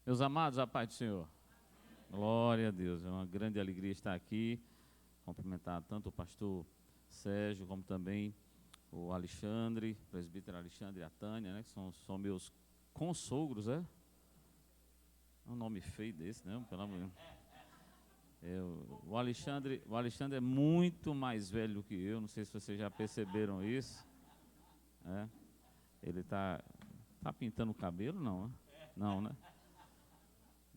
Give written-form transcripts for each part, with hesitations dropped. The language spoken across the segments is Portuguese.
Meus amados, a paz do Senhor. Glória a Deus, é uma grande alegria estar aqui, cumprimentar tanto o pastor Sérgio, como também o Alexandre, o presbítero Alexandre e a Tânia, né, que são meus consogros, é? É um nome feio desse, né? Pelo amor de Deus. O Alexandre é muito mais velho do que eu, não sei se vocês já perceberam isso. É? Ele tá pintando o cabelo, não, né? Não, né?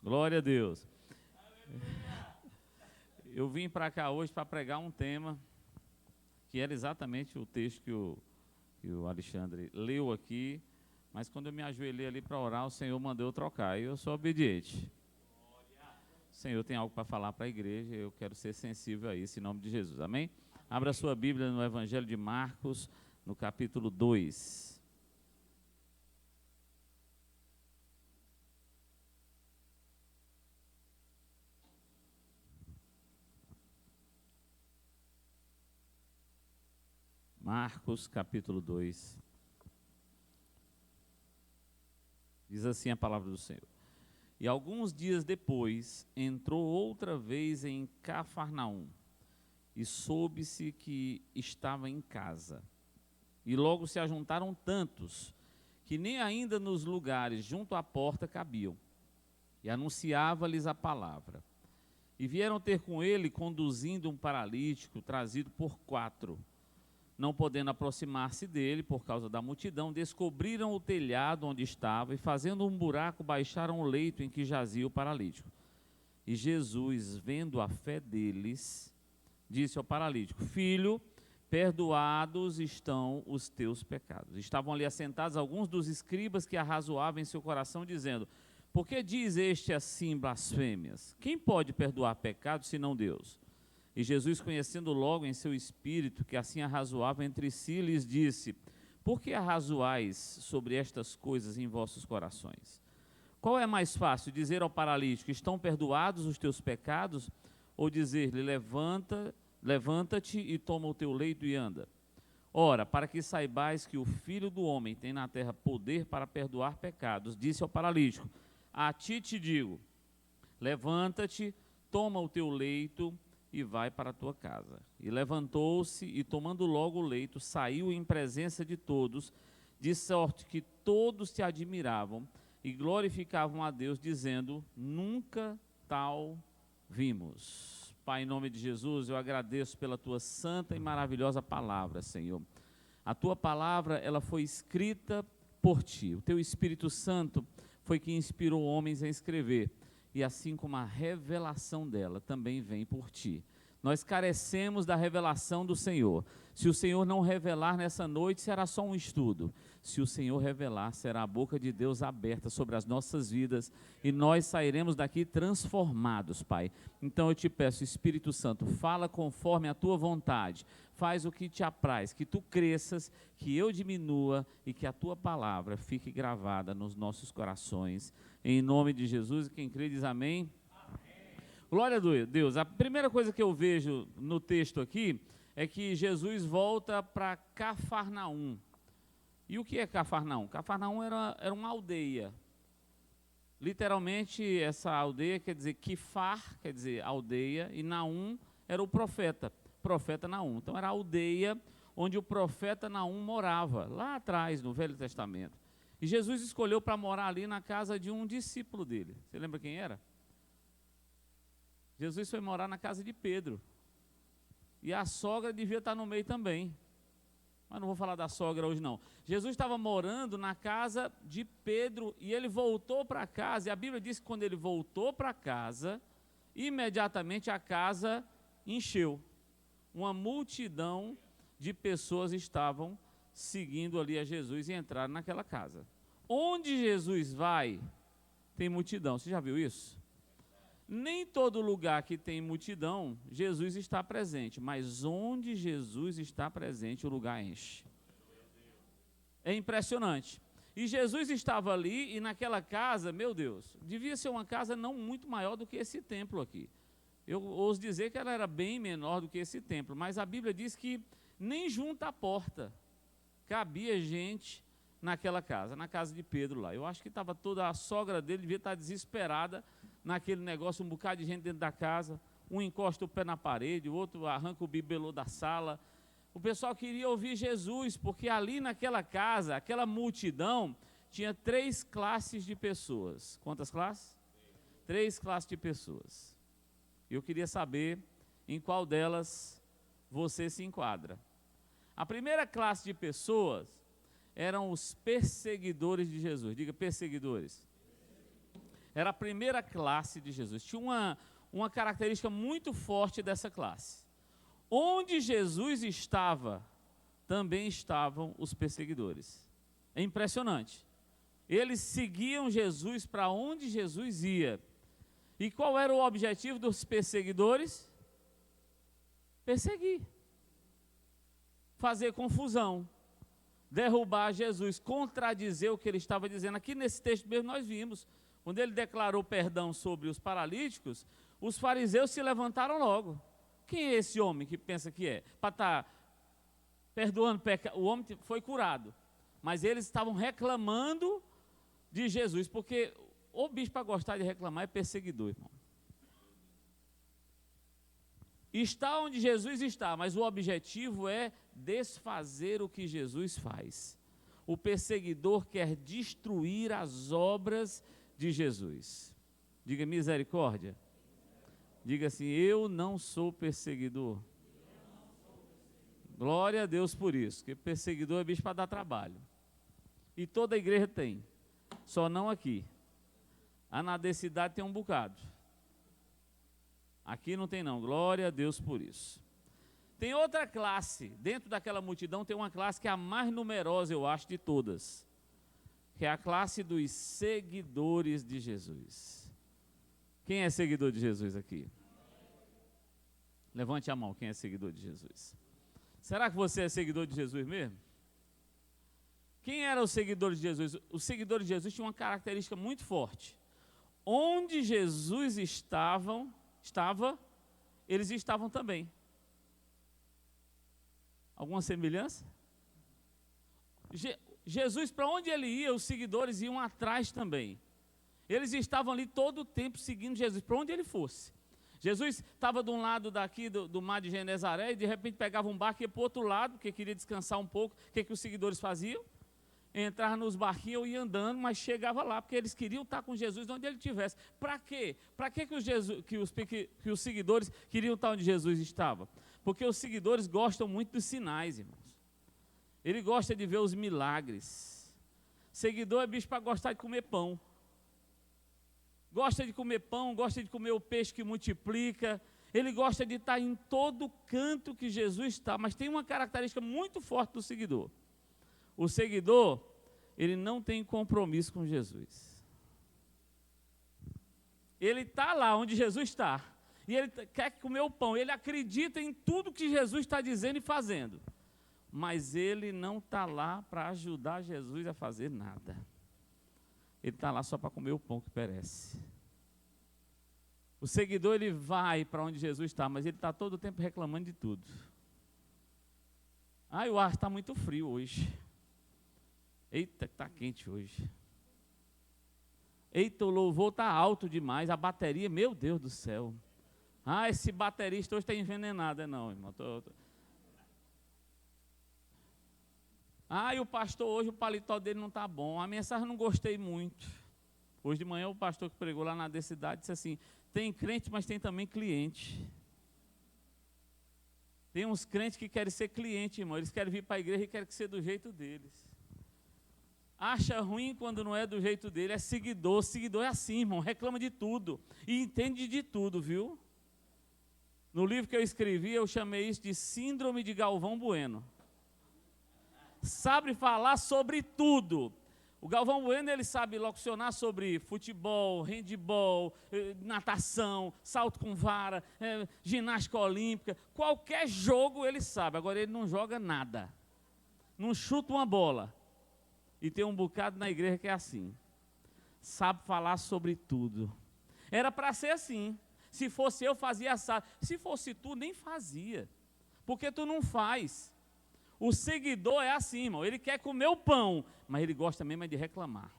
Glória a Deus. Eu vim para cá hoje para pregar um tema que era exatamente o texto que o Alexandre leu aqui, mas quando eu me ajoelhei ali para orar, o Senhor mandou eu trocar, e eu sou obediente. O Senhor tem algo para falar para a igreja, eu quero ser sensível a isso, em nome de Jesus, amém? Abra sua Bíblia no Evangelho de Marcos, no capítulo 2. Marcos, capítulo 2. Diz assim a palavra do Senhor. E alguns dias depois, entrou outra vez em Cafarnaum, e soube-se que estava em casa. E logo se ajuntaram tantos, que nem ainda nos lugares junto à porta cabiam. E anunciava-lhes a palavra. E vieram ter com ele, conduzindo um paralítico, trazido por 4. Não podendo aproximar-se dele por causa da multidão, descobriram o telhado onde estava e, fazendo um buraco, baixaram o leito em que jazia o paralítico. E Jesus, vendo a fé deles, disse ao paralítico: Filho, perdoados estão os teus pecados. Estavam ali assentados alguns dos escribas que arrazoavam em seu coração, dizendo: Por que diz este assim blasfêmias? Quem pode perdoar pecados senão Deus? E Jesus, conhecendo logo em seu espírito que assim arrazoavam entre si, lhes disse: Por que arrazoais sobre estas coisas em vossos corações? Qual é mais fácil, dizer ao paralítico: Estão perdoados os teus pecados? Ou dizer-lhe: Levanta-te e toma o teu leito e anda? Ora, para que saibais que o Filho do Homem tem na terra poder para perdoar pecados, disse ao paralítico: A ti te digo, levanta-te, toma o teu leito e vai para a tua casa. E levantou-se e, tomando logo o leito, saiu em presença de todos, de sorte que todos se admiravam e glorificavam a Deus, dizendo: Nunca tal vimos. Pai, em nome de Jesus, eu agradeço pela tua santa e maravilhosa palavra, Senhor. A tua palavra, ela foi escrita por ti. O teu Espírito Santo foi que inspirou homens a escrever. E assim como a revelação dela também vem por ti. Nós carecemos da revelação do Senhor. Se o Senhor não revelar nessa noite, será só um estudo. Se o Senhor revelar, será a boca de Deus aberta sobre as nossas vidas e nós sairemos daqui transformados, Pai. Então eu te peço, Espírito Santo, fala conforme a tua vontade. Faz o que te apraz, que tu cresças, que eu diminua e que a tua palavra fique gravada nos nossos corações. Em nome de Jesus, e quem crê diz amém. Glória a Deus. A primeira coisa que eu vejo no texto aqui é que Jesus volta para Cafarnaum. E o que é Cafarnaum? Cafarnaum era uma aldeia. Literalmente, essa aldeia quer dizer Kifar, quer dizer aldeia, e Naum era o profeta Naum. Então era a aldeia onde o profeta Naum morava, lá atrás, no Velho Testamento. E Jesus escolheu para morar ali na casa de um discípulo dele. Você lembra quem era? Jesus foi morar na casa de Pedro. E a sogra devia estar no meio também. Mas não vou falar da sogra hoje não. Jesus estava morando na casa de Pedro e ele voltou para casa. E a Bíblia diz que quando ele voltou para casa, imediatamente a casa encheu. Uma multidão de pessoas estavam seguindo ali a Jesus e entraram naquela casa. Onde Jesus vai, tem multidão. Você já viu isso? Nem todo lugar que tem multidão, Jesus está presente, mas onde Jesus está presente, o lugar enche. É impressionante. E Jesus estava ali e naquela casa, meu Deus, devia ser uma casa não muito maior do que esse templo aqui. Eu ouso dizer que ela era bem menor do que esse templo, mas a Bíblia diz que nem junto à porta cabia gente naquela casa, na casa de Pedro lá. Eu acho que estava toda a sogra dele, devia estar desesperada naquele negócio, um bocado de gente dentro da casa, um encosta o pé na parede, o outro arranca o bibelô da sala. O pessoal queria ouvir Jesus, porque ali naquela casa, aquela multidão, tinha 3 classes de pessoas. Quantas classes? 3 classes de pessoas. Eu queria saber em qual delas você se enquadra. A primeira classe de pessoas eram os perseguidores de Jesus. Diga, perseguidores. Era a primeira classe de Jesus. Tinha uma característica muito forte dessa classe. Onde Jesus estava, também estavam os perseguidores. É impressionante. Eles seguiam Jesus para onde Jesus ia. E qual era o objetivo dos perseguidores? Perseguir. Fazer confusão. Derrubar Jesus, contradizer o que ele estava dizendo. Aqui nesse texto mesmo nós vimos, quando ele declarou perdão sobre os paralíticos, os fariseus se levantaram logo. Quem é esse homem que pensa que é? Para estar perdoando pecado. O homem foi curado, mas eles estavam reclamando de Jesus, porque o bicho para gostar de reclamar é perseguidor, irmão. Está onde Jesus está, mas o objetivo é desfazer o que Jesus faz. O perseguidor quer destruir as obras de Jesus. Diga misericórdia. Diga assim, eu não sou perseguidor. Glória a Deus por isso, porque perseguidor é bicho para dar trabalho. E toda a igreja tem, só não aqui. A na cidade tem um bocado. Aqui não tem não, glória a Deus por isso. Tem outra classe, dentro daquela multidão tem uma classe que é a mais numerosa, eu acho, de todas. Que é a classe dos seguidores de Jesus. Quem é seguidor de Jesus aqui? Levante a mão, quem é seguidor de Jesus? Será que você é seguidor de Jesus mesmo? Quem eram os seguidores de Jesus? Os seguidores de Jesus tinham uma característica muito forte. Onde Jesus estava, eles estavam também. Alguma semelhança? Jesus, para onde ele ia, os seguidores iam atrás também. Eles estavam ali todo o tempo seguindo Jesus, para onde ele fosse. Jesus estava de um lado daqui do mar de Genezaré e de repente pegava um barco e ia para o outro lado, porque queria descansar um pouco. O que os seguidores faziam? Entravam nos barquinhos e iam andando, mas chegava lá, porque eles queriam estar com Jesus onde ele estivesse. Para quê? Para que os seguidores queriam estar onde Jesus estava? Porque os seguidores gostam muito dos sinais, irmãos. Ele gosta de ver os milagres. Seguidor é bicho para gostar de comer pão. Gosta de comer pão, gosta de comer o peixe que multiplica. Ele gosta de estar em todo canto que Jesus está. Mas tem uma característica muito forte do seguidor. O seguidor, ele não tem compromisso com Jesus. Ele está lá onde Jesus está. E ele quer comer o pão. Ele acredita em tudo que Jesus está dizendo e fazendo. Mas ele não está lá para ajudar Jesus a fazer nada. Ele está lá só para comer o pão que perece. O seguidor, ele vai para onde Jesus está, mas ele está todo o tempo reclamando de tudo. O ar está muito frio hoje. Eita, está quente hoje. Eita, o louvor está alto demais, a bateria, meu Deus do céu. Esse baterista hoje está envenenado. Não, irmão. E o pastor hoje, o paletó dele não está bom. A mensagem eu não gostei muito. Hoje de manhã o pastor que pregou lá na cidade disse assim, tem crente, mas tem também cliente. Tem uns crentes que querem ser cliente, irmão. Eles querem vir para a igreja e querem que seja do jeito deles. Acha ruim quando não é do jeito dele, é seguidor. Seguidor é assim, irmão, reclama de tudo e entende de tudo, viu? No livro que eu escrevi, eu chamei isso de síndrome de Galvão Bueno. Sabe falar sobre tudo. O Galvão Bueno, ele sabe locucionar sobre futebol, handebol, natação, salto com vara, ginástica olímpica. Qualquer jogo ele sabe, agora ele não joga nada. Não chuta uma bola. E tem um bocado na igreja que é assim. Sabe falar sobre tudo. Era para ser assim. Se fosse eu, fazia assado. Se fosse tu, nem fazia. Porque tu não faz. O seguidor é assim, irmão, ele quer comer o pão, mas ele gosta mesmo de reclamar.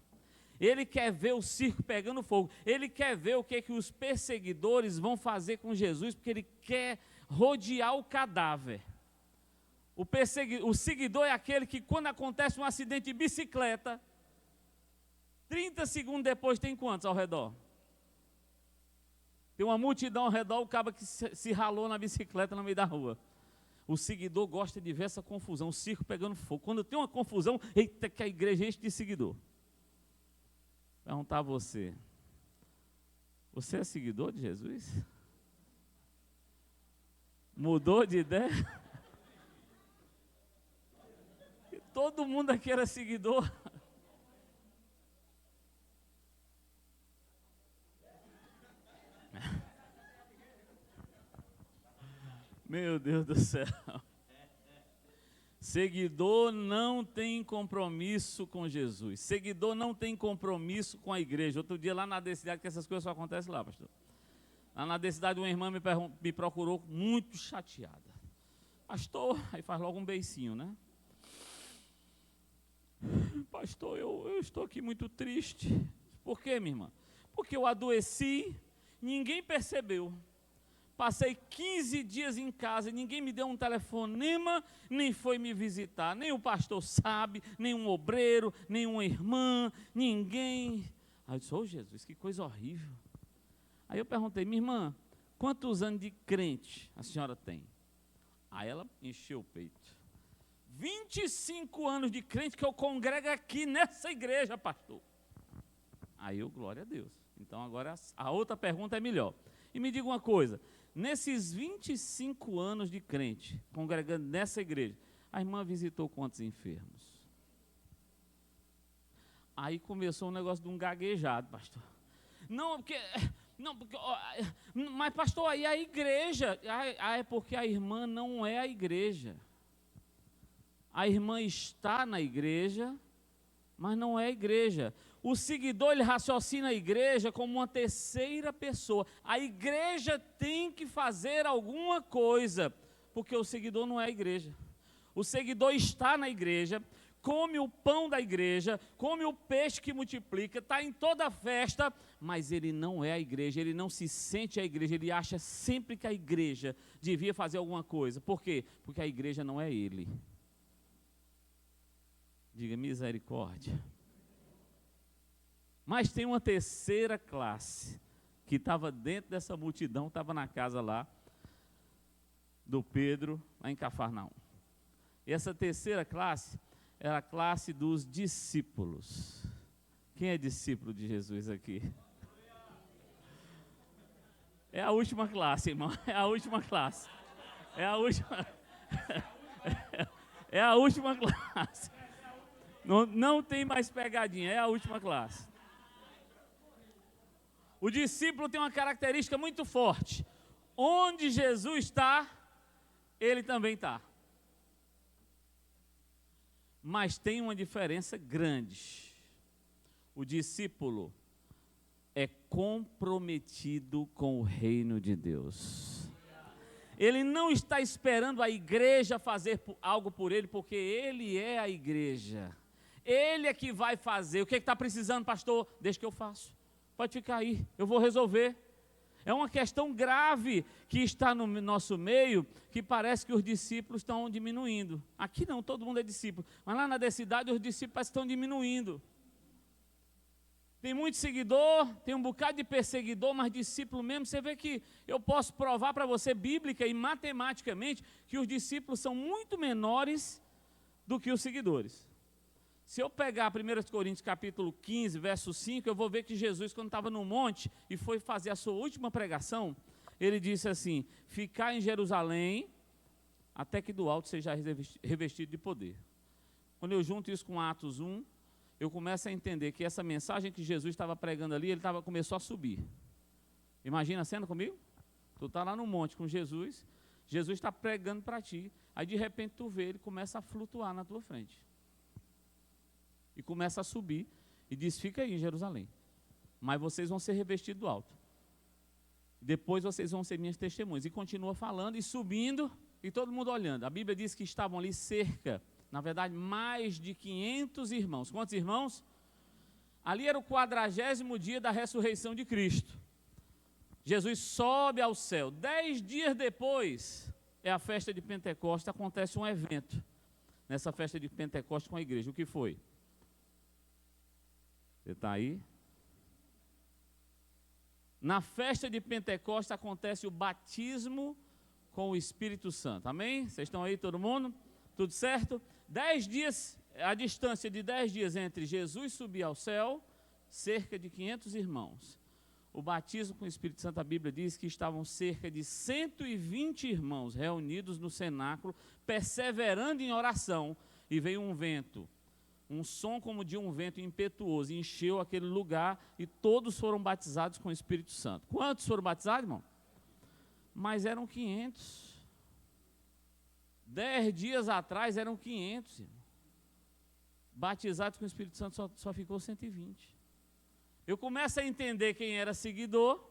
Ele quer ver o circo pegando fogo, ele quer ver o que os perseguidores vão fazer com Jesus, porque ele quer rodear o cadáver. O seguidor é aquele que, quando acontece um acidente de bicicleta, 30 segundos depois tem quantos ao redor? Tem uma multidão ao redor, o cara que se ralou na bicicleta no meio da rua. O seguidor gosta de ver essa confusão, o circo pegando fogo. Quando tem uma confusão, eita, que a igreja enche de seguidor. Perguntar a você, você é seguidor de Jesus? Mudou de ideia? Todo mundo aqui era seguidor. Meu Deus do céu. Seguidor não tem compromisso com Jesus. Seguidor não tem compromisso com a igreja. Outro dia lá na Decidade, que essas coisas só acontecem lá, pastor. Lá na Decidade, uma irmã me procurou muito chateada. Pastor, aí faz logo um beicinho, né? Pastor, eu estou aqui muito triste. Por quê, minha irmã? Porque eu adoeci, ninguém percebeu. Passei 15 dias em casa, ninguém me deu um telefonema, nem foi me visitar, nem o pastor sabe, nem um obreiro, nem uma irmã, ninguém. Aí eu disse, ô Jesus, que coisa horrível. Aí eu perguntei, minha irmã, quantos anos de crente a senhora tem? Aí ela encheu o peito. 25 anos de crente que eu congrego aqui nessa igreja, pastor. Aí eu, glória a Deus. Então agora a outra pergunta é melhor. E me diga uma coisa, nesses 25 anos de crente, congregando nessa igreja, a irmã visitou quantos enfermos? Aí começou um negócio de um gaguejado, pastor. Não, porque mas pastor, aí a igreja, é porque a irmã não é a igreja. A irmã está na igreja, mas não é a igreja. O seguidor, ele raciocina a igreja como uma terceira pessoa. A igreja tem que fazer alguma coisa, porque o seguidor não é a igreja. O seguidor está na igreja, come o pão da igreja, come o peixe que multiplica, está em toda a festa, mas ele não é a igreja, ele não se sente a igreja, ele acha sempre que a igreja devia fazer alguma coisa. Por quê? Porque a igreja não é ele. Diga misericórdia. Mas tem uma terceira classe, que estava dentro dessa multidão, estava na casa lá, do Pedro, lá em Cafarnaum. E essa terceira classe, era a classe dos discípulos. Quem é discípulo de Jesus aqui? É a última classe, irmão, é a última classe. É a última... é a última classe. Não tem mais pegadinha, é a última classe. O discípulo tem uma característica muito forte. Onde Jesus está, ele também está. Mas tem uma diferença grande. O discípulo é comprometido com o reino de Deus. Ele não está esperando a igreja fazer algo por ele, porque ele é a igreja. Ele é que vai fazer. O que está precisando, pastor? Deixa que eu faço. Pode ficar aí, eu vou resolver. É uma questão grave que está no nosso meio, que parece que os discípulos estão diminuindo. Aqui não, todo mundo é discípulo. Mas lá na Decidade os discípulos parece que estão diminuindo. Tem muito seguidor, tem um bocado de perseguidor, mas discípulo mesmo, você vê que eu posso provar para você, bíblica e matematicamente, que os discípulos são muito menores do que os seguidores. Se eu pegar 1 Coríntios capítulo 15, verso 5, eu vou ver que Jesus, quando estava no monte e foi fazer a sua última pregação, ele disse assim, ficar em Jerusalém, até que do alto seja revestido de poder. Quando eu junto isso com Atos 1, eu começo a entender que essa mensagem que Jesus estava pregando ali, começou a subir. Imagina a cena comigo? Tu está lá no monte com Jesus, Jesus está pregando para ti, aí de repente tu vê, ele começa a flutuar na tua frente. E começa a subir, e diz, fica aí em Jerusalém, mas vocês vão ser revestidos do alto. Depois vocês vão ser minhas testemunhas. E continua falando e subindo, e todo mundo olhando. A Bíblia diz que estavam ali cerca, na verdade, mais de 500 irmãos. Quantos irmãos? Ali era o 40º dia da ressurreição de Cristo. Jesus sobe ao céu. 10 dias depois, é a festa de Pentecostes, acontece um evento. Nessa festa de Pentecostes com a igreja. O que foi? Você está aí? Na festa de Pentecostes acontece o batismo com o Espírito Santo. Amém? Vocês estão aí, todo mundo? Tudo certo? 10 dias, a distância de 10 dias entre Jesus subir ao céu, cerca de 500 irmãos. O batismo com o Espírito Santo, a Bíblia diz que estavam cerca de 120 irmãos reunidos no cenáculo, perseverando em oração, e veio um vento, um som como de um vento impetuoso, encheu aquele lugar e todos foram batizados com o Espírito Santo. Quantos foram batizados, irmão? Mas eram 500. 10 dias atrás eram 500, irmão. Batizados com o Espírito Santo só ficou 120. Eu começo a entender quem era seguidor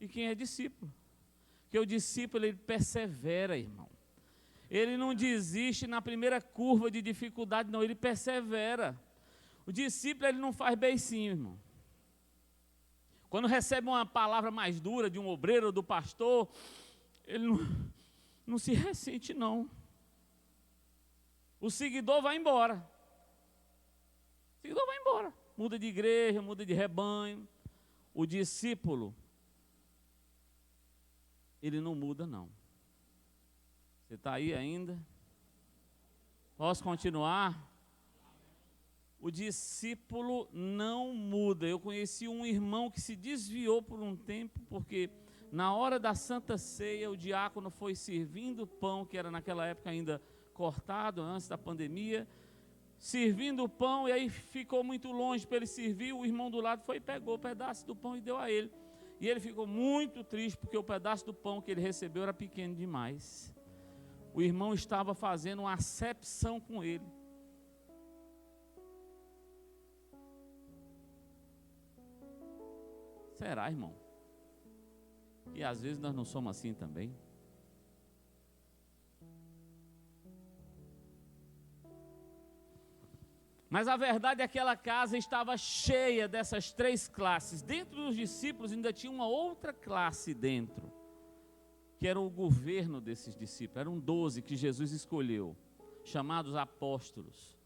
e quem é discípulo. Porque o discípulo, ele persevera, irmão. Ele não desiste na primeira curva de dificuldade, não, ele persevera. O discípulo, ele não faz beicinho, irmão. Quando recebe uma palavra mais dura de um obreiro ou do pastor, ele não se ressente, não. O seguidor vai embora. O seguidor vai embora. Muda de igreja, muda de rebanho. O discípulo, ele não muda, não. Você está aí ainda? Posso continuar? O discípulo não muda. Eu conheci um irmão que se desviou por um tempo, porque na hora da Santa Ceia, o diácono foi servindo o pão, que era naquela época ainda cortado, antes da pandemia, servindo o pão, e aí ficou muito longe para ele servir. O irmão do lado foi e pegou o pedaço do pão e deu a ele. E ele ficou muito triste, porque o pedaço do pão que ele recebeu era pequeno demais. O irmão estava fazendo uma acepção com ele. Será, irmão? E às vezes nós não somos assim também. Mas a verdade é que aquela casa estava cheia dessas 3 classes. Dentro dos discípulos ainda tinha uma outra classe dentro, que era o governo desses discípulos. Eram 12 que Jesus escolheu, chamados apóstolos.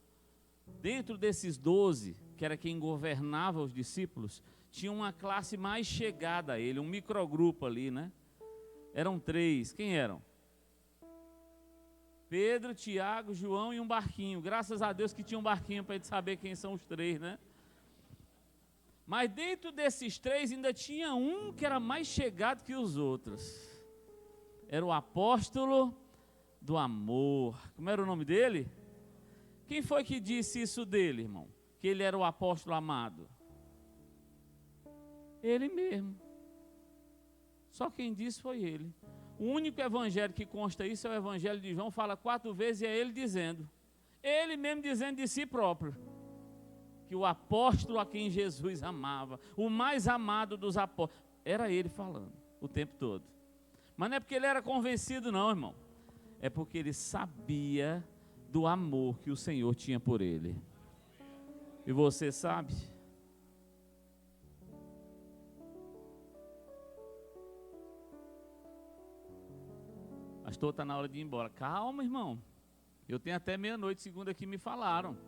Dentro desses 12, que era quem governava os discípulos, tinha uma classe mais chegada a ele, um microgrupo ali, né? Eram 3. Quem eram? Pedro, Tiago, João e um barquinho. Graças a Deus que tinha um barquinho para a gente saber quem são os 3, né? Mas dentro desses 3 ainda tinha um que era mais chegado que os outros. Era o apóstolo do amor. Como era o nome dele? Quem foi que disse isso dele, irmão? Que ele era o apóstolo amado? Ele mesmo. Só quem disse foi ele. O único evangelho que consta isso é o evangelho de João, fala 4 vezes e é ele dizendo. Ele mesmo dizendo de si próprio. Que o apóstolo a quem Jesus amava, o mais amado dos apóstolos, era ele falando o tempo todo. Mas não é porque ele era convencido não, irmão. É porque ele sabia do amor que o Senhor tinha por ele. E você sabe? Pastor, está na hora de ir embora. Calma, irmão. Eu tenho até meia-noite, segunda que me falaram.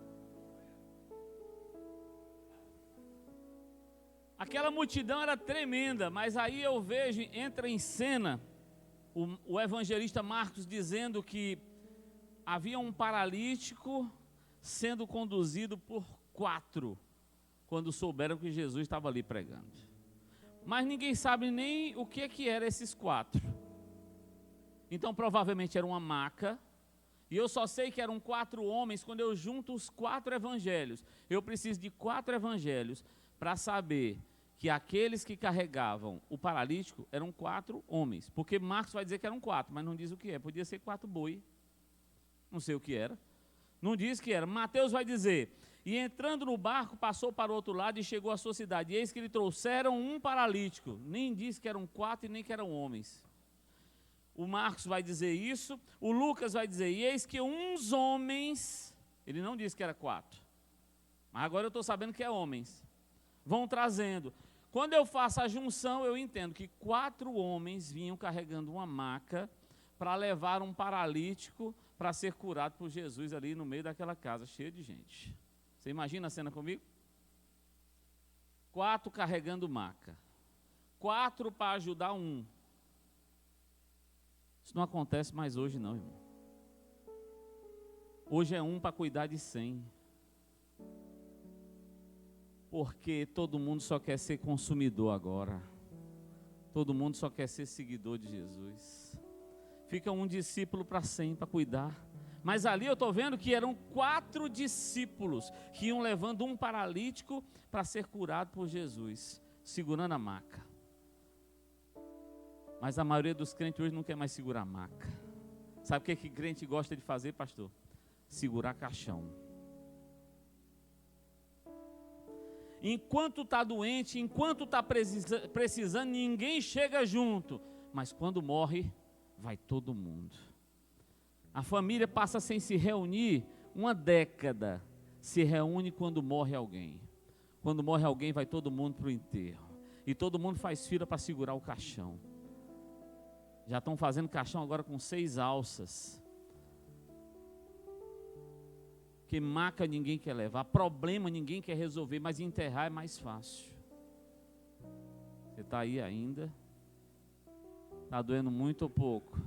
Aquela multidão era tremenda, mas aí eu vejo, entra em cena o evangelista Marcos dizendo que havia um paralítico sendo conduzido por 4, quando souberam que Jesus estava ali pregando. Mas ninguém sabe nem o que eram esses 4. Então provavelmente era uma maca, e eu só sei que eram 4 homens quando eu junto os 4 evangelhos. Eu preciso de 4 evangelhos para saber que aqueles que carregavam o paralítico eram 4 homens. Porque Marcos vai dizer que eram 4, mas não diz o que é. Podia ser 4 boi, não sei o que era. Não diz que era. Mateus vai dizer, e entrando no barco, passou para o outro lado e chegou à sua cidade. E eis que lhe trouxeram um paralítico. Nem diz que eram 4 e nem que eram homens. o Marcos vai dizer isso, o Lucas vai dizer, e eis que uns homens, ele não disse que era 4, mas agora eu estou sabendo que é homens, vão trazendo. Quando eu faço a junção, eu entendo que 4 homens vinham carregando uma maca para levar um paralítico para ser curado por Jesus ali no meio daquela casa, cheia de gente. Você imagina a cena comigo? 4 carregando maca, 4 para ajudar um. Isso não acontece mais hoje não, irmão. Hoje é um para cuidar de 100. Porque todo mundo só quer ser consumidor agora. Todo mundo só quer ser seguidor de Jesus. Fica um discípulo para 100 para cuidar. Mas ali eu estou vendo que eram 4 discípulos que iam levando um paralítico para ser curado por Jesus, segurando a maca. Mas a maioria dos crentes hoje não quer mais segurar a maca. Sabe o que crente gosta de fazer, pastor? Segurar caixão. Enquanto está doente, enquanto está precisando, ninguém chega junto. Mas quando morre, vai todo mundo. A família passa sem se reunir 1 década. Se reúne quando morre alguém. Quando morre alguém, vai todo mundo para o enterro. E todo mundo faz fila para segurar o caixão. Já estão fazendo caixão agora com 6 alças. Que maca ninguém quer levar, problema ninguém quer resolver, mas enterrar é mais fácil. Você está aí ainda? Está doendo muito ou pouco?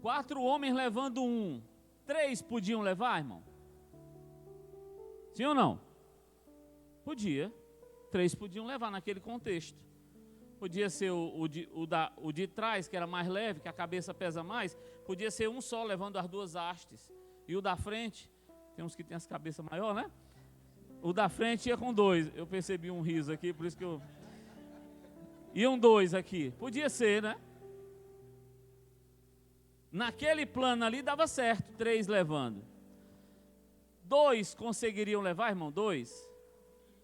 Quatro homens levando um. 3 podiam levar, irmão? Sim ou não? Podia. 3 podiam levar naquele contexto. Podia ser o de trás, que era mais leve, que a cabeça pesa mais. Podia ser um só, levando as 2 hastes. E o da frente, tem uns que tem as cabeças maior, né? O da frente ia com 2. Eu percebi um riso aqui, por isso que eu... Iam 2 aqui. Podia ser, né? Naquele plano ali dava certo, 3 levando. 2 conseguiriam levar, irmão? 2?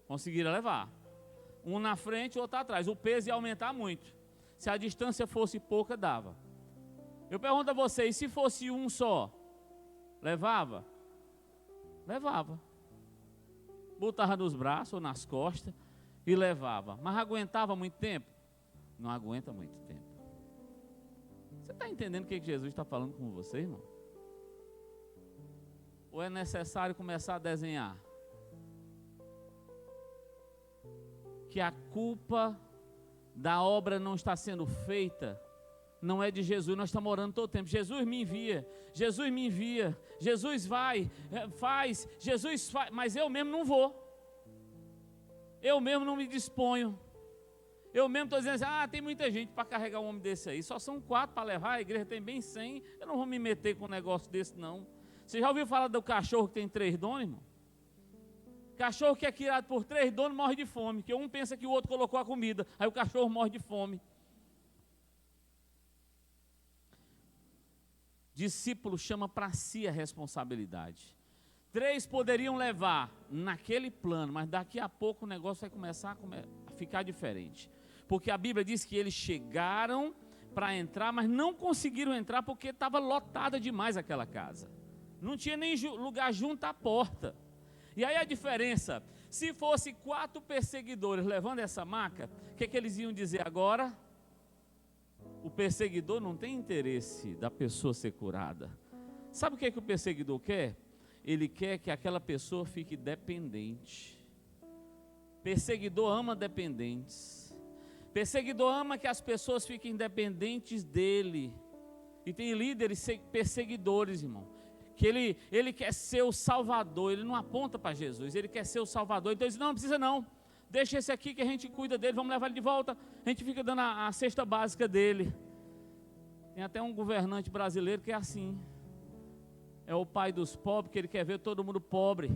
Conseguiram levar. Um na frente e outro atrás. O peso ia aumentar muito. Se a distância fosse pouca, dava. Eu pergunto a vocês, se fosse um só, levava? Levava. Botava nos braços ou nas costas e levava. Mas aguentava muito tempo? Não aguenta muito tempo. Você está entendendo o que Jesus está falando com você, irmão? Ou é necessário começar a desenhar? Que a culpa da obra não está sendo feita, não é de Jesus. Nós estamos orando todo o tempo, Jesus me envia, Jesus me envia, Jesus vai, faz, Jesus faz, mas eu mesmo não vou, eu mesmo não me disponho, eu mesmo estou dizendo assim, tem muita gente para carregar um homem desse aí, só são 4 para levar, a igreja tem bem 100, eu não vou me meter com um negócio desse não. Você já ouviu falar do cachorro que tem 3 donos, irmão? Cachorro que é criado por 3 donos morre de fome, porque um pensa que o outro colocou a comida, aí o cachorro morre de fome. Discípulo chama para si a responsabilidade. 3 poderiam levar naquele plano, mas daqui a pouco o negócio vai começar a ficar diferente. Porque a Bíblia diz que eles chegaram para entrar, mas não conseguiram entrar porque estava lotada demais aquela casa. Não tinha nem lugar junto à porta. E aí a diferença, se fosse 4 perseguidores levando essa maca, o que eles iam dizer agora? O perseguidor não tem interesse da pessoa ser curada. Sabe o que o perseguidor quer? Ele quer que aquela pessoa fique dependente. Perseguidor ama dependentes. Perseguidor ama que as pessoas fiquem dependentes dele. E tem líderes perseguidores, irmão. Que ele quer ser o salvador, ele não aponta para Jesus, ele quer ser o salvador, então ele diz, não precisa não, deixa esse aqui que a gente cuida dele, vamos levar ele de volta, a gente fica dando a cesta básica dele. Tem até um governante brasileiro que é assim, é o pai dos pobres, que ele quer ver todo mundo pobre,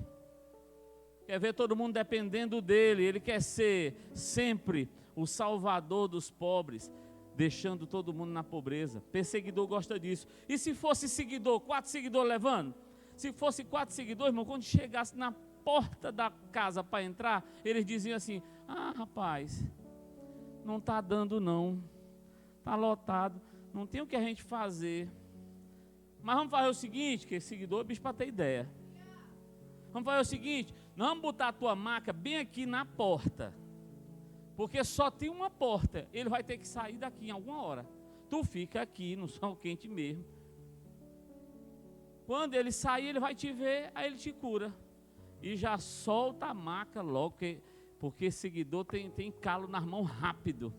quer ver todo mundo dependendo dele, ele quer ser sempre o salvador dos pobres, deixando todo mundo na pobreza. Perseguidor gosta disso. E se fosse seguidor, 4 seguidores levando? Se fosse 4 seguidores, irmão, quando chegasse na porta da casa para entrar, eles diziam assim, rapaz, Não está dando não. Está lotado. Não tem o que a gente fazer. Mas vamos fazer o seguinte, que é seguidor, bicho, para ter ideia. Vamos fazer o seguinte, nós vamos botar a tua maca bem aqui na porta. Porque só tem uma porta. Ele vai ter que sair daqui em alguma hora. Tu fica aqui no sol quente mesmo. Quando ele sair, ele vai te ver, aí ele te cura. E já solta a maca logo, porque seguidor tem calo nas mãos rápido.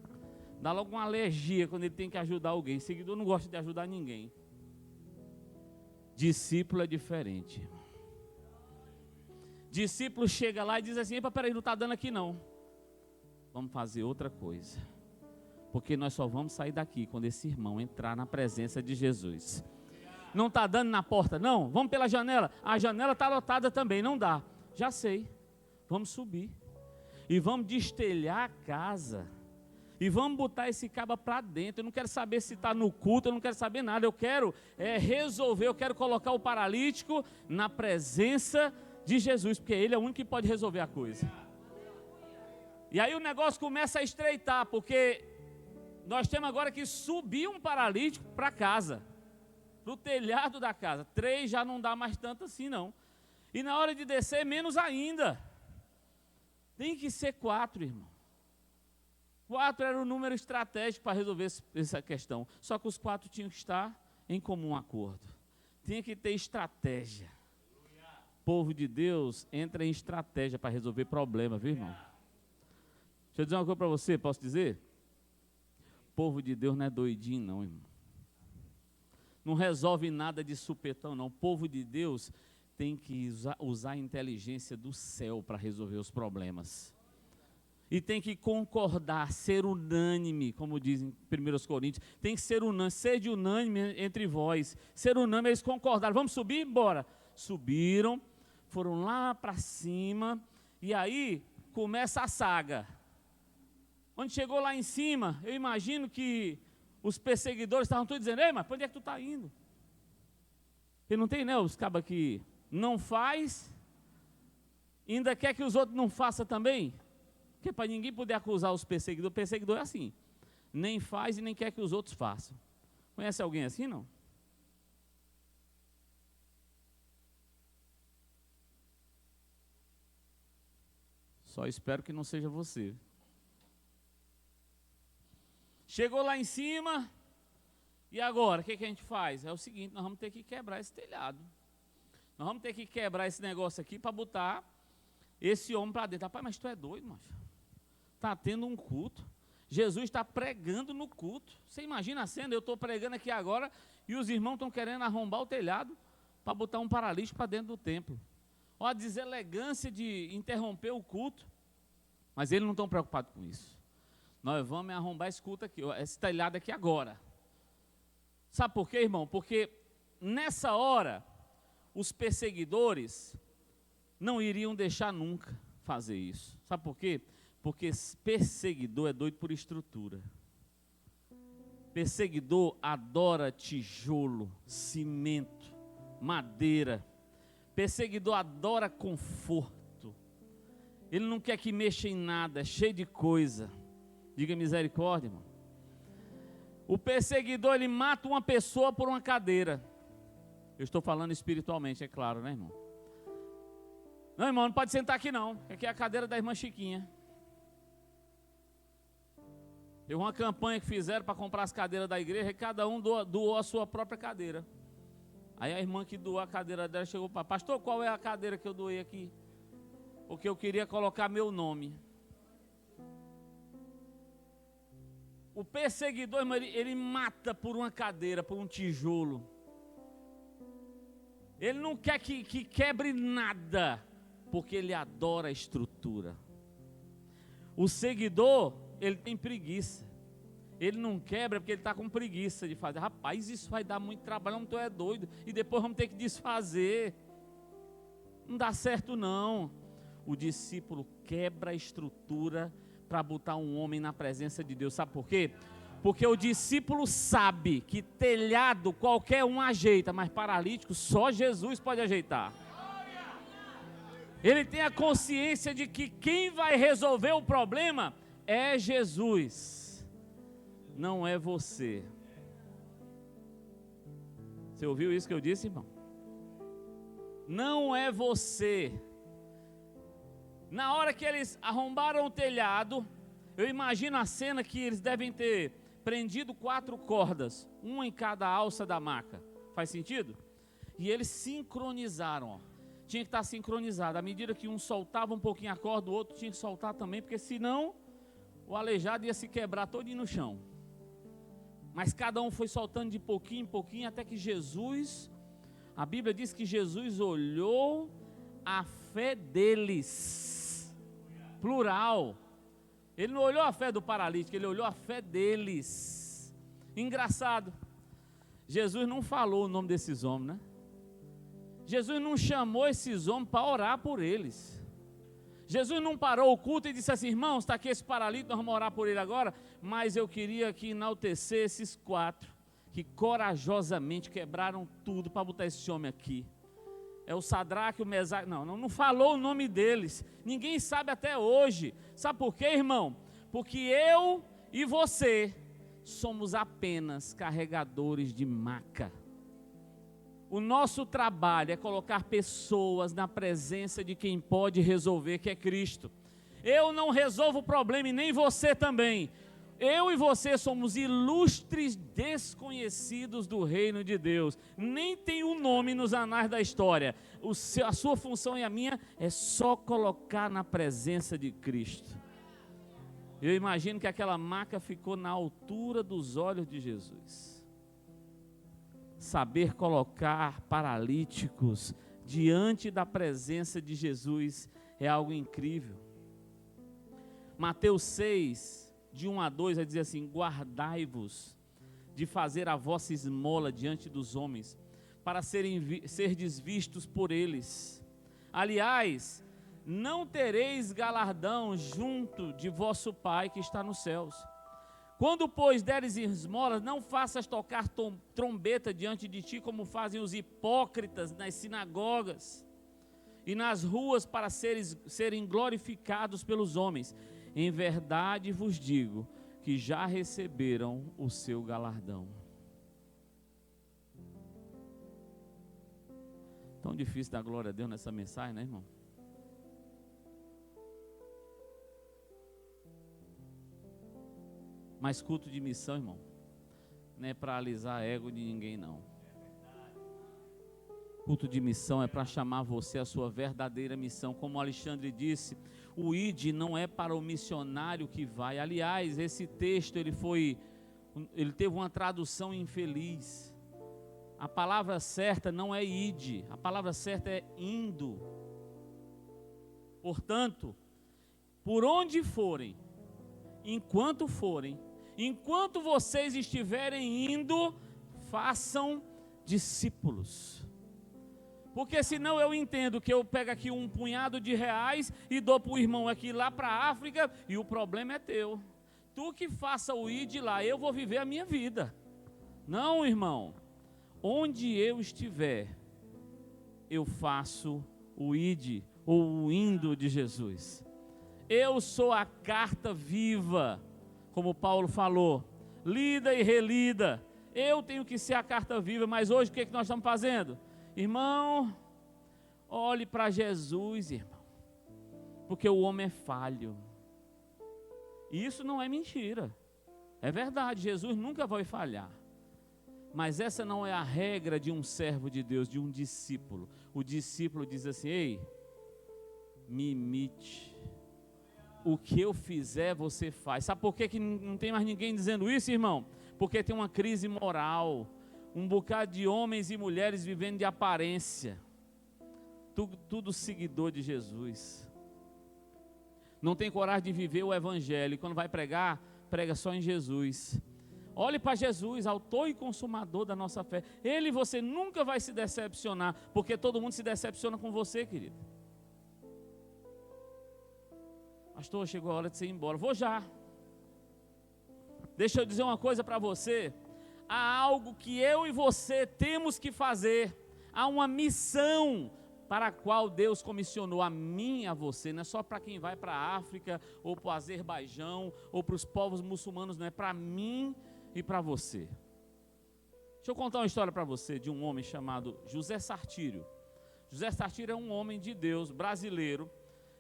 Dá logo uma alergia quando ele tem que ajudar alguém. Seguidor não gosta de ajudar ninguém. Discípulo é diferente. Discípulo chega lá e diz assim: epa, peraí, não está dando aqui não. Vamos fazer outra coisa. Porque nós só vamos sair daqui quando esse irmão entrar na presença de Jesus. Não está dando na porta, não? Vamos pela janela. A janela está lotada também, não dá. Já sei. Vamos subir. E vamos destelhar a casa. E vamos botar esse caba para dentro. Eu não quero saber se está no culto, eu não quero saber nada. Eu quero resolver, eu quero colocar o paralítico na presença de Jesus, porque ele é o único que pode resolver a coisa. E aí o negócio começa a estreitar, porque nós temos agora que subir um paralítico para casa, para o telhado da casa. 3 já não dá mais tanto assim não. E na hora de descer, menos ainda. Tem que ser 4, irmão. 4 era o número estratégico para resolver essa questão. Só que os 4 tinham que estar em comum acordo. Tinha que ter estratégia. O povo de Deus entra em estratégia para resolver problema, viu, irmão? Deixa eu dizer uma coisa para você, posso dizer? O povo de Deus não é doidinho não, irmão. Não resolve nada de supetão não. O povo de Deus tem que usar a inteligência do céu para resolver os problemas. E tem que concordar, ser unânime, como dizem em 1 Coríntios. Tem que ser unânime, sede unânime entre vós. Ser unânime, eles concordaram. Vamos subir? Bora. Subiram, foram lá para cima, e aí começa a saga. Quando chegou lá em cima, eu imagino que os perseguidores estavam todos dizendo: ei, mas para onde é que tu está indo? Porque não tem, né, os cabas que não faz, ainda quer que os outros não façam também. Porque para ninguém poder acusar os perseguidores, o perseguidor é assim, nem faz e nem quer que os outros façam. Conhece alguém assim, não? Só espero que não seja você. Chegou lá em cima, e agora, o que a gente faz? É o seguinte, nós vamos ter que quebrar esse telhado. Nós vamos ter que quebrar esse negócio aqui para botar esse homem para dentro. Rapaz, mas tu é doido, macho. Está tendo um culto. Jesus está pregando no culto. Você imagina a cena? Eu estou pregando aqui agora e os irmãos estão querendo arrombar o telhado para botar um paralítico para dentro do templo. Olha a deselegância de interromper o culto. Mas eles não estão preocupados com isso. Nós vamos arrombar esse culto aqui, esse telhado aqui agora. Sabe por quê, irmão? Porque nessa hora, os perseguidores não iriam deixar nunca fazer isso. Sabe por quê? Porque perseguidor é doido por estrutura. Perseguidor adora tijolo, cimento, madeira. Perseguidor adora conforto. Ele não quer que mexa em nada, é cheio de coisa. Diga misericórdia, irmão. O perseguidor, ele mata uma pessoa por uma cadeira. Eu estou falando espiritualmente, é claro, né, irmão? Não, irmão, não pode sentar aqui não. Aqui é a cadeira da irmã Chiquinha. Teve uma campanha que fizeram para comprar as cadeiras da igreja e cada um doou a sua própria cadeira. Aí a irmã que doou a cadeira dela chegou para: pastor, qual é a cadeira que eu doei aqui? Porque eu queria colocar meu nome. O perseguidor, irmão, ele mata por uma cadeira, por um tijolo. Ele não quer que quebre nada, porque ele adora a estrutura. O seguidor, ele tem preguiça. Ele não quebra porque ele está com preguiça de fazer. Rapaz, isso vai dar muito trabalho, não, tu é doido. E depois vamos ter que desfazer. Não dá certo não. O discípulo quebra a estrutura para botar um homem na presença de Deus. Sabe por quê? Porque o discípulo sabe que telhado qualquer um ajeita, mas paralítico só Jesus pode ajeitar. Ele tem a consciência de que quem vai resolver o problema é Jesus, não é você. Você ouviu isso que eu disse, irmão? Não é você. Na hora que eles arrombaram o telhado, eu imagino a cena que eles devem ter prendido 4 cordas, uma em cada alça da maca. Faz sentido? E eles sincronizaram, ó. Tinha que estar sincronizado. À medida que um soltava um pouquinho a corda, o outro tinha que soltar também, porque senão o aleijado ia se quebrar todinho no chão. Mas cada um foi soltando de pouquinho em pouquinho, até que Jesus, a Bíblia diz que Jesus olhou a fé deles, plural. Ele não olhou a fé do paralítico, ele olhou a fé deles. Engraçado, Jesus não falou o nome desses homens, né? Jesus não chamou esses homens para orar por eles. Jesus não parou o culto e disse assim: irmãos, está aqui esse paralítico, nós vamos orar por ele agora. Mas eu queria aqui enaltecer esses 4 que corajosamente quebraram tudo para botar esse homem aqui. É o Sadraque, o Mesaque. Não falou o nome deles. Ninguém sabe até hoje. Sabe por quê, irmão? Porque eu e você somos apenas carregadores de maca. O nosso trabalho é colocar pessoas na presença de quem pode resolver, que é Cristo. Eu não resolvo o problema e nem você também. Eu e você somos ilustres desconhecidos do reino de Deus. Nem tem um nome nos anais da história. A sua função e a minha é só colocar na presença de Cristo. Eu imagino que aquela maca ficou na altura dos olhos de Jesus. Saber colocar paralíticos diante da presença de Jesus é algo incrível. Mateus 6, de 1 a 2, vai dizer assim: guardai-vos de fazer a vossa esmola diante dos homens, para serdes vistos por eles. Aliás, não tereis galardão junto de vosso Pai que está nos céus. Quando, pois, deres esmolas, não faças tocar trombeta diante de ti, como fazem os hipócritas nas sinagogas e nas ruas, para serem glorificados pelos homens. Em verdade vos digo que já receberam o seu galardão. Tão difícil dar glória a Deus nessa mensagem, né, irmão? Mas culto de missão, irmão, não é para alisar ego de ninguém, não. Culto de missão é para chamar você à sua verdadeira missão. Como o Alexandre disse, o ID não é para o missionário que vai. Aliás, esse texto ele teve uma tradução infeliz. A palavra certa não é ID, a palavra certa é indo. Portanto, por onde forem, enquanto vocês estiverem indo, façam discípulos. Porque senão eu entendo que eu pego aqui um punhado de reais e dou para o irmão aqui lá para a África e o problema é teu. Tu que faça o ir de lá, eu vou viver a minha vida. Não, irmão. Onde eu estiver, eu faço o ide ou o indo de Jesus. Eu sou a carta viva, como Paulo falou, lida e relida. Eu tenho que ser a carta viva, mas hoje o que nós estamos fazendo? Irmão, olhe para Jesus, irmão, porque o homem é falho. E isso não é mentira, é verdade, Jesus nunca vai falhar. Mas essa não é a regra de um servo de Deus, de um discípulo. O discípulo diz assim: ei, me imite. O que eu fizer, você faz. Sabe por que não tem mais ninguém dizendo isso, irmão? Porque tem uma crise moral. Um bocado de homens e mulheres vivendo de aparência. Tudo seguidor de Jesus. Não tem coragem de viver o evangelho. E quando vai pregar, prega só em Jesus. Olhe para Jesus, autor e consumador da nossa fé. Ele e você nunca vai se decepcionar, porque todo mundo se decepciona com você, querido. Pastor, chegou a hora de você ir embora. Vou já. Deixa eu dizer uma coisa para você. Há algo que eu e você temos que fazer. Há uma missão para a qual Deus comissionou a mim e a você, não é só para quem vai para a África, ou para o Azerbaijão, ou para os povos muçulmanos, não é para mim e para você. Deixa eu contar uma história para você de um homem chamado José Sartírio. José Sartírio é um homem de Deus, brasileiro,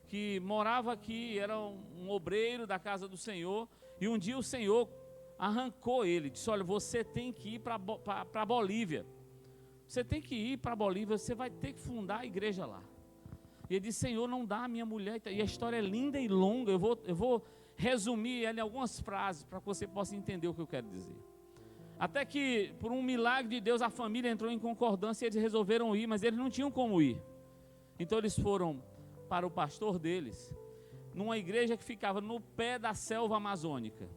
que morava aqui, era um obreiro da casa do Senhor, e um dia o Senhor arrancou ele, disse: olha, você tem que ir para a Bolívia, você tem que ir para a Bolívia, você vai ter que fundar a igreja lá. E ele disse: Senhor, não dá a minha mulher, e a história é linda e longa, eu vou resumir ela em algumas frases, para que você possa entender o que eu quero dizer. Até que, por um milagre de Deus, a família entrou em concordância e eles resolveram ir, mas eles não tinham como ir. Então eles foram para o pastor deles, numa igreja que ficava no pé da selva amazônica.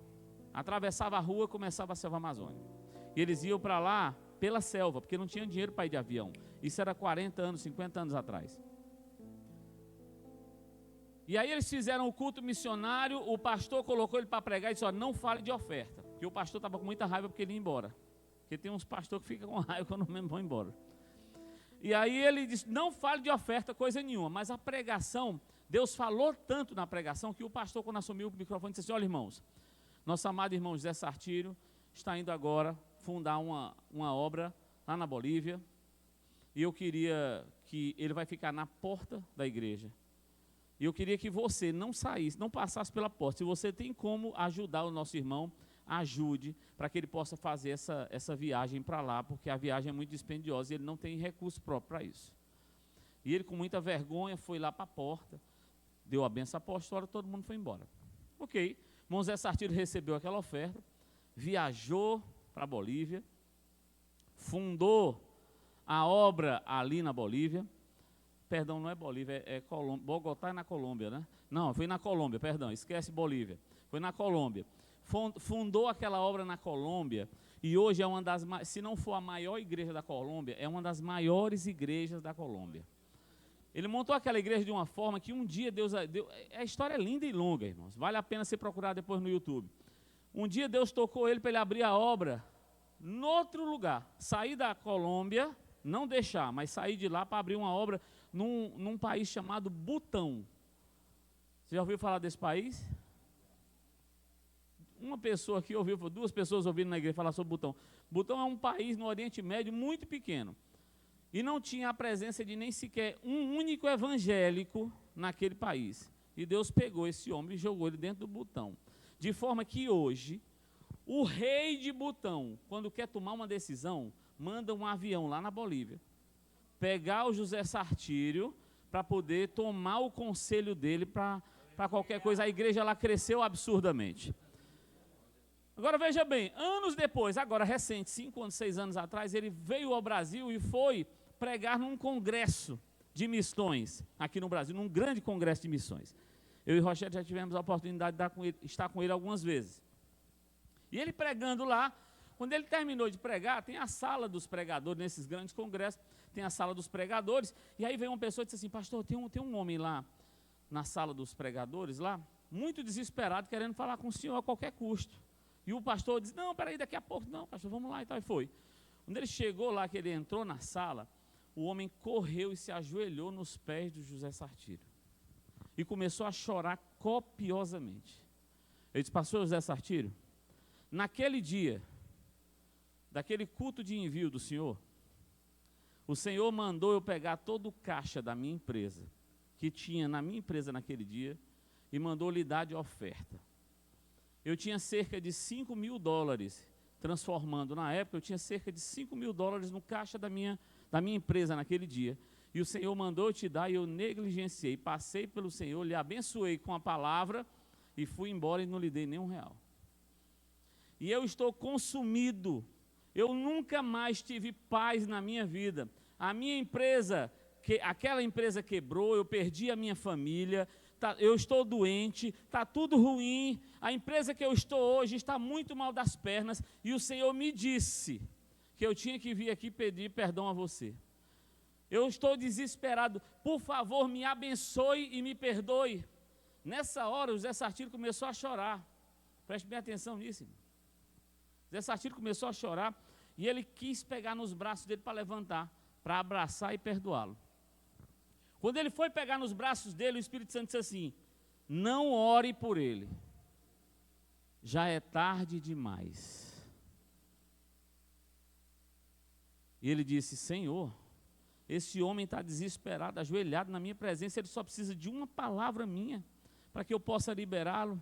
Atravessava a rua, começava a selva amazônica. E eles iam para lá pela selva, porque não tinham dinheiro para ir de avião. Isso era 40 anos, 50 anos atrás. E aí eles fizeram o culto missionário, o pastor colocou ele para pregar e disse: não fale de oferta. Porque o pastor estava com muita raiva porque ele ia embora. Porque tem uns pastores que ficam com raiva quando mesmo vão embora. E aí ele disse: não fale de oferta, coisa nenhuma. Mas a pregação, Deus falou tanto na pregação que o pastor, quando assumiu o microfone, disse assim: olha, irmãos, nosso amado irmão José Sartírio está indo agora fundar uma obra lá na Bolívia. E eu queria que ele vai ficar na porta da igreja. E eu queria que você não saísse, não passasse pela porta. Se você tem como ajudar o nosso irmão, ajude, para que ele possa fazer essa viagem para lá, porque a viagem é muito dispendiosa e ele não tem recurso próprio para isso. E ele, com muita vergonha, foi lá para a porta, deu a benção apostólica, todo mundo foi embora. Ok, irmão Zé Sartírio recebeu aquela oferta, viajou para a Bolívia, fundou a obra ali na Bolívia. Perdão, não é Bolívia, é Colômbia. Bogotá é na Colômbia, né? Não, foi na Colômbia, perdão, esquece Bolívia. Foi na Colômbia. Fundou aquela obra na Colômbia e hoje é uma das, se não for a maior igreja da Colômbia, é uma das maiores igrejas da Colômbia. Ele montou aquela igreja de uma forma que um dia Deus deu. A história é linda e longa, irmãos. Vale a pena você procurar depois no YouTube. Um dia Deus tocou ele para ele abrir a obra em outro lugar. Sair da Colômbia, não deixar, mas sair de lá para abrir uma obra num país chamado Butão. Você já ouviu falar desse país? Uma pessoa aqui ouviu, duas pessoas ouviram na igreja falar sobre Butão. Butão é um país no Oriente Médio muito pequeno. E não tinha a presença de nem sequer um único evangélico naquele país. E Deus pegou esse homem e jogou ele dentro do Butão. De forma que hoje, o rei de Butão, quando quer tomar uma decisão, manda um avião lá na Bolívia, pegar o José Sartírio para poder tomar o conselho dele para qualquer coisa. A igreja lá cresceu absurdamente. Agora veja bem, anos depois, agora recente, 5 anos, 6 anos atrás, ele veio ao Brasil e foi pregar num congresso de missões aqui no Brasil, num grande congresso de missões. Eu e Rochelle já tivemos a oportunidade de estar com ele algumas vezes. E ele pregando lá, quando ele terminou de pregar, tem a sala dos pregadores, nesses grandes congressos, tem a sala dos pregadores, e aí veio uma pessoa e disse assim: pastor, tem um homem lá na sala dos pregadores, lá, muito desesperado, querendo falar com o senhor a qualquer custo. E o pastor disse: não, peraí, daqui a pouco, não, pastor, vamos lá e tal, e foi. Quando ele chegou lá, que ele entrou na sala, o homem correu e se ajoelhou nos pés do José Sartírio. E começou a chorar copiosamente. Ele disse: pastor José Sartírio, naquele dia, daquele culto de envio do senhor, o senhor mandou eu pegar todo o caixa da minha empresa, que tinha na minha empresa naquele dia, e mandou lhe dar de oferta. Eu tinha cerca de $5.000, transformando, na época, eu tinha cerca de $5.000 no caixa da minha empresa naquele dia. E o Senhor mandou eu te dar, e eu negligenciei, passei pelo Senhor, lhe abençoei com a palavra, e fui embora e não lhe dei nem R$1. E eu estou consumido. Eu nunca mais tive paz na minha vida. A minha empresa, aquela empresa quebrou, eu perdi a minha família, eu estou doente, está tudo ruim, a empresa que eu estou hoje está muito mal das pernas, e o Senhor me disse que eu tinha que vir aqui pedir perdão a você. Eu estou desesperado, por favor, me abençoe e me perdoe. Nessa hora, o José Sartírio começou a chorar. Preste bem atenção nisso, irmão. José Sartírio começou a chorar e ele quis pegar nos braços dele para levantar, para abraçar e perdoá-lo. Quando ele foi pegar nos braços dele, o Espírito Santo disse assim: não ore por ele, já é tarde demais. E ele disse: Senhor, esse homem está desesperado, ajoelhado na minha presença, ele só precisa de uma palavra minha, para que eu possa liberá-lo.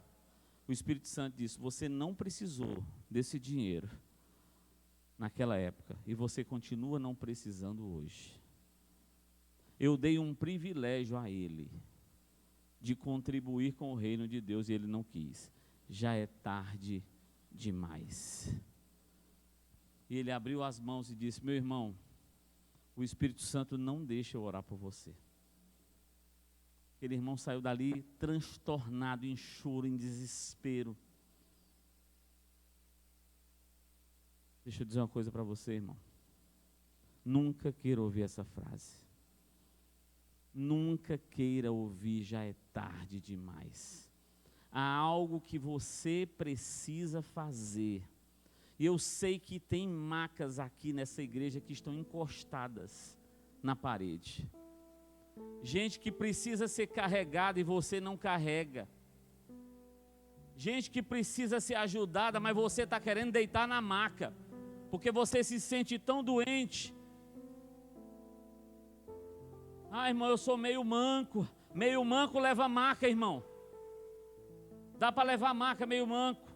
O Espírito Santo disse: você não precisou desse dinheiro naquela época, e você continua não precisando hoje. Eu dei um privilégio a ele, de contribuir com o reino de Deus, e ele não quis. Já é tarde demais. E ele abriu as mãos e disse: meu irmão, o Espírito Santo não deixa eu orar por você. Aquele irmão saiu dali transtornado, em choro, em desespero. Deixa eu dizer uma coisa para você, irmão. Nunca queira ouvir essa frase. Nunca queira ouvir: já é tarde demais. Há algo que você precisa fazer. E eu sei que tem macas aqui nessa igreja que estão encostadas na parede. Gente que precisa ser carregada e você não carrega. Gente que precisa ser ajudada, mas você está querendo deitar na maca, porque você se sente tão doente. Ah, irmão, eu sou meio manco. Meio manco leva maca, irmão. Dá para levar maca meio manco.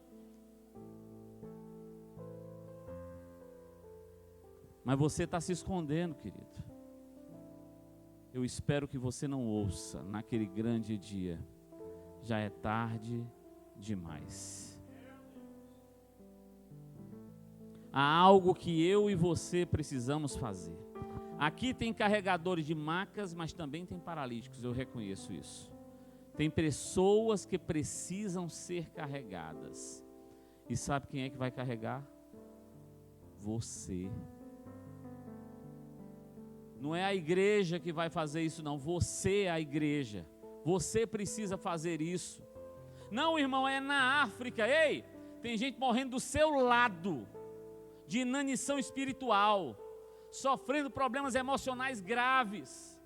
Mas você está se escondendo, querido. Eu espero que você não ouça naquele grande dia: já é tarde demais. Há algo que eu e você precisamos fazer. Aqui tem carregadores de macas, mas também tem paralíticos, eu reconheço isso. Tem pessoas que precisam ser carregadas. E sabe quem é que vai carregar? Você. Não é a igreja que vai fazer isso, não. Você é a igreja. Você precisa fazer isso. Não, irmão, é na África. Ei, tem gente morrendo do seu lado, de inanição espiritual, sofrendo problemas emocionais graves.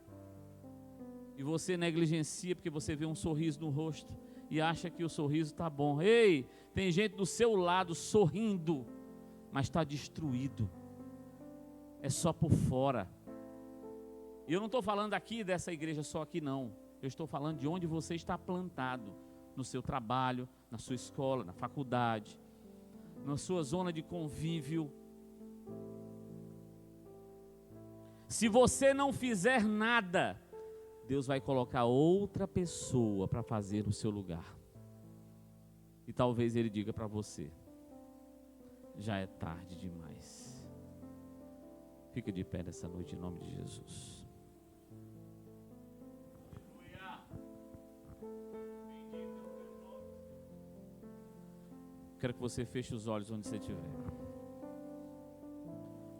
E você negligencia porque você vê um sorriso no rosto e acha que o sorriso está bom. Ei, tem gente do seu lado sorrindo, mas está destruído. É só por fora. E eu não estou falando aqui dessa igreja só aqui, não. Eu estou falando de onde você está plantado. No seu trabalho, na sua escola, na faculdade, na sua zona de convívio. Se você não fizer nada, Deus vai colocar outra pessoa para fazer no seu lugar. E talvez Ele diga para você: já é tarde demais. Fica de pé nessa noite em nome de Jesus. Quero que você feche os olhos onde você estiver.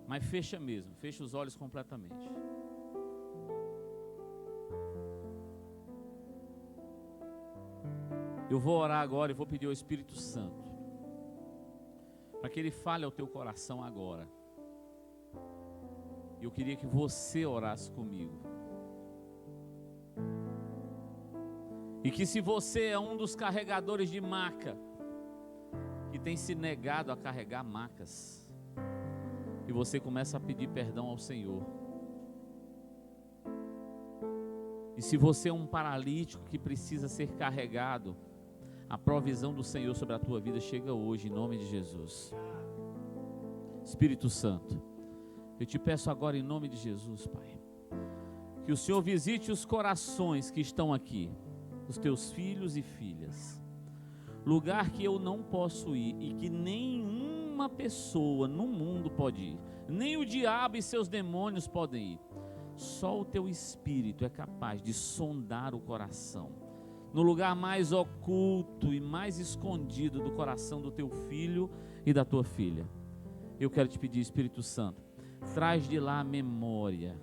Mas fecha mesmo, fecha os olhos completamente. Eu vou orar agora e vou pedir ao Espírito Santo para que Ele fale ao teu coração agora. Eu queria que você orasse comigo. E que se você é um dos carregadores de maca, que tem se negado a carregar macas, e você começa a pedir perdão ao Senhor. E se você é um paralítico que precisa ser carregado, a provisão do Senhor sobre a tua vida chega hoje, em nome de Jesus. Espírito Santo, eu te peço agora em nome de Jesus, Pai, que o Senhor visite os corações que estão aqui, os teus filhos e filhas. Lugar que eu não posso ir e que nenhuma pessoa no mundo pode ir, nem o diabo e seus demônios podem ir. Só o teu Espírito é capaz de sondar o coração, no lugar mais oculto e mais escondido do coração do teu filho e da tua filha. Eu quero te pedir, Espírito Santo, traz de lá a memória,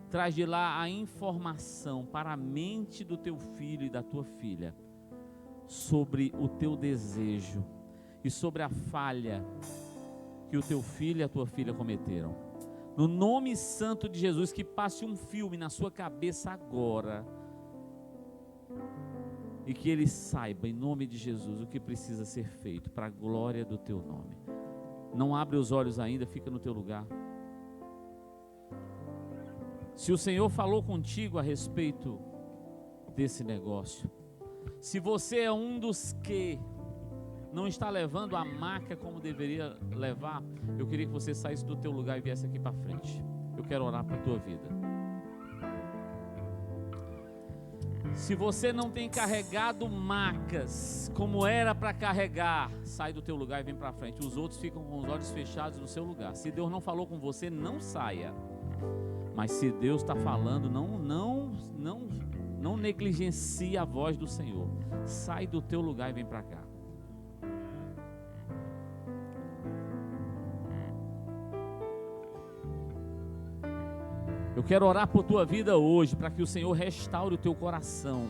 traz de lá a informação para a mente do teu filho e da tua filha, sobre o teu desejo e sobre a falha que o teu filho e a tua filha cometeram. No nome santo de Jesus, que passe um filme na sua cabeça agora. E que ele saiba, em nome de Jesus, o que precisa ser feito para a glória do teu nome. Não abre os olhos ainda, fica no teu lugar. Se o Senhor falou contigo a respeito desse negócio, se você é um dos que não está levando a maca como deveria levar, eu queria que você saísse do teu lugar e viesse aqui para frente. Eu quero orar para a tua vida. Se você não tem carregado macas como era para carregar, sai do teu lugar e vem para frente. Os outros ficam com os olhos fechados no seu lugar. Se Deus não falou com você, não saia. Mas se Deus está falando, não negligencie a voz do Senhor. Sai do teu lugar e vem para cá. Eu quero orar por tua vida hoje, para que o Senhor restaure o teu coração,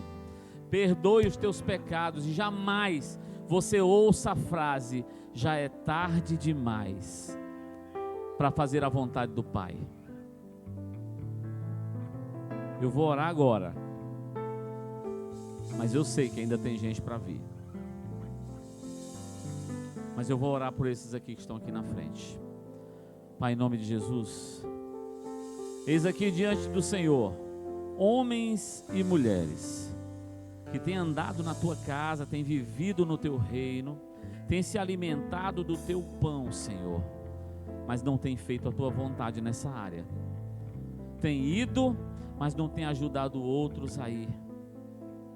perdoe os teus pecados e jamais você ouça a frase: já é tarde demais para fazer a vontade do Pai. Eu vou orar agora, mas eu sei que ainda tem gente para vir. Mas eu vou orar por esses aqui que estão aqui na frente. Pai, em nome de Jesus, eis aqui diante do Senhor homens e mulheres que têm andado na tua casa, têm vivido no teu reino, têm se alimentado do teu pão, Senhor, mas não têm feito a tua vontade nessa área. Têm ido, mas não têm ajudado outros a ir.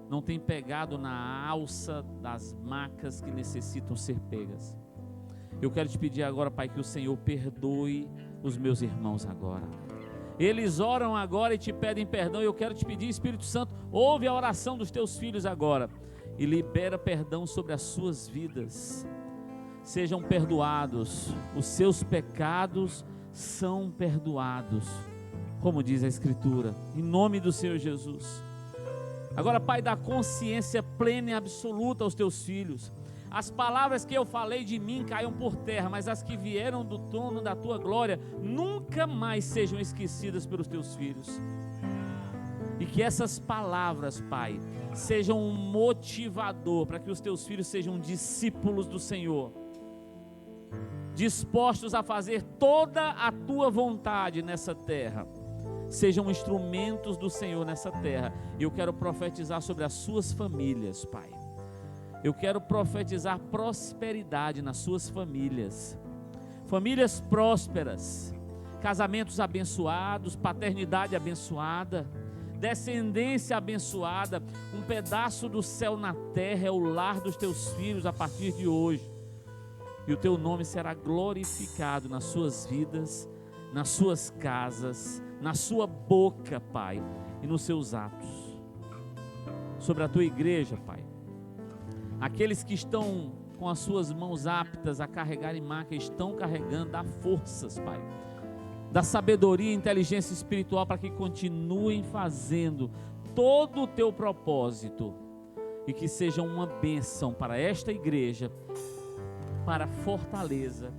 Não têm pegado na alça das macas que necessitam ser pegas. Eu quero te pedir agora, Pai, que o Senhor perdoe os meus irmãos agora. Eles oram agora e te pedem perdão. Eu quero te pedir, Espírito Santo, ouve a oração dos teus filhos agora e libera perdão sobre as suas vidas. Sejam perdoados, os seus pecados são perdoados, como diz a Escritura, em nome do Senhor Jesus. Agora, Pai, dá consciência plena e absoluta aos teus filhos. As palavras que eu falei de mim caiam por terra, mas as que vieram do trono da tua glória nunca mais sejam esquecidas pelos teus filhos. E que essas palavras, Pai, sejam um motivador para que os teus filhos sejam discípulos do Senhor, dispostos a fazer toda a tua vontade nessa terra. Sejam instrumentos do Senhor nessa terra. E eu quero profetizar sobre as suas famílias, Pai. Eu quero profetizar prosperidade nas suas famílias. Famílias prósperas, casamentos abençoados, paternidade abençoada, descendência abençoada. Um pedaço do céu na terra é o lar dos teus filhos a partir de hoje. E o teu nome será glorificado nas suas vidas, nas suas casas, na sua boca, Pai, e nos seus atos. Sobre a tua igreja, Pai, aqueles que estão com as suas mãos aptas a carregarem maca, estão carregando, dá forças, Pai, dá sabedoria e inteligência espiritual para que continuem fazendo todo o teu propósito e que sejam uma bênção para esta igreja, para Fortaleza,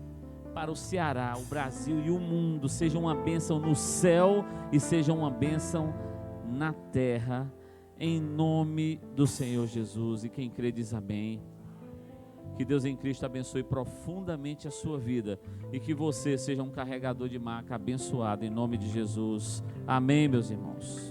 para o Ceará, o Brasil e o mundo. Seja uma bênção no céu e seja uma bênção na terra, em nome do Senhor Jesus. E quem crê diz amém. Que Deus em Cristo abençoe profundamente a sua vida e que você seja um carregador de maca abençoado em nome de Jesus. Amém, meus irmãos.